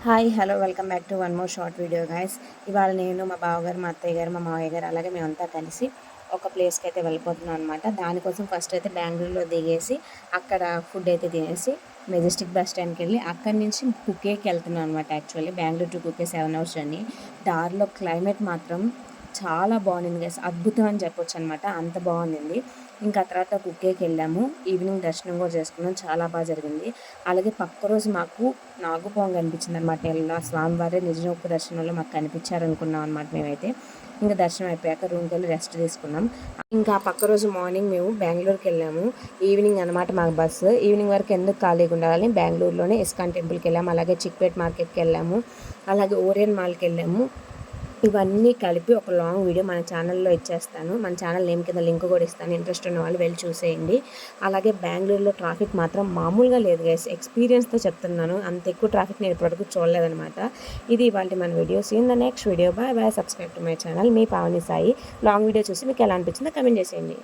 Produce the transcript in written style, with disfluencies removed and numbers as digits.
Hi hello welcome back to one more short video guys. ఇవాళ నేను మా బావగారు, మా అత్తయ్య గారు, మా మావయ్య గారు అలాగే మేమంతా కలిసి ఒక ప్లేస్కి అయితే వెళ్ళిపోతున్నాం అనమాట. దానికోసం ఫస్ట్ అయితే బెంగళూరులో దిగేసి అక్కడ ఫుడ్ అయితే తినేసి మెజెస్టిక్ బస్ స్టాండ్కి వెళ్ళి అక్కడి నుంచి కుకేకి వెళ్తున్నాం అనమాట. Actually Bengaluru to Kukke 7 hours journey. దారిలో క్లైమేట్ మాత్రం చాలా బాగుంది గైస్, అద్భుతం అని చెప్పొచ్చు అనమాట, అంత బాగుంది. ఇంకా తర్వాత కుక్కేకి వెళ్ళాము, ఈవినింగ్ దర్శనం కూడా చేసుకున్నాం, చాలా బాగా జరిగింది. అలాగే పక్క రోజు మాకు నాగుపాము కనిపించింది అనమాట. ఇలా స్వామివారి నిజరూప దర్శనంలో మాకు కనిపించారనుకున్నాం అనమాట మేమైతే. ఇంకా దర్శనం అయిపోయాక రూమ్కి వెళ్ళి రెస్ట్ తీసుకున్నాం. ఇంకా పక్క రోజు మార్నింగ్ మేము బెంగళూరుకి వెళ్ళాము. ఈవినింగ్ అనమాట మాకు బస్సు. ఈవినింగ్ వరకు ఎందుకు ఖాళీగా ఉండాలని బెంగళూరులోనే ఇస్కాన్ టెంపుల్కి వెళ్ళాము, అలాగే చిక్పేట్ మార్కెట్కి వెళ్ళాము, అలాగే ఓరియన్ మాల్కి వెళ్ళాము. ఇవన్నీ కలిపి ఒక లాంగ్ వీడియో మన ఛానల్లో ఇచ్చేస్తాను. మన ఛానల్ నేమ్ కింద లింక్ కూడా ఇస్తాను, ఇంట్రెస్ట్ ఉన్న వాళ్ళు వెళ్ళి చూసేయండి. అలాగే బెంగళూరులో ట్రాఫిక్ మాత్రం మామూలుగా లేదు గైస్, ఎక్స్పీరియన్స్తో చెప్తున్నాను. అంత ఎక్కువ ట్రాఫిక్ నేను ఇప్పటివరకు చూడలేదనమాట. ఇది ఇవాళ మన video. See in the next video. Bye bye. Subscribe to my channel. మీ పావని సాయి. లాంగ్ వీడియో చూసి మీకు ఎలా అనిపించిందో కమెంట్ చేసేయండి.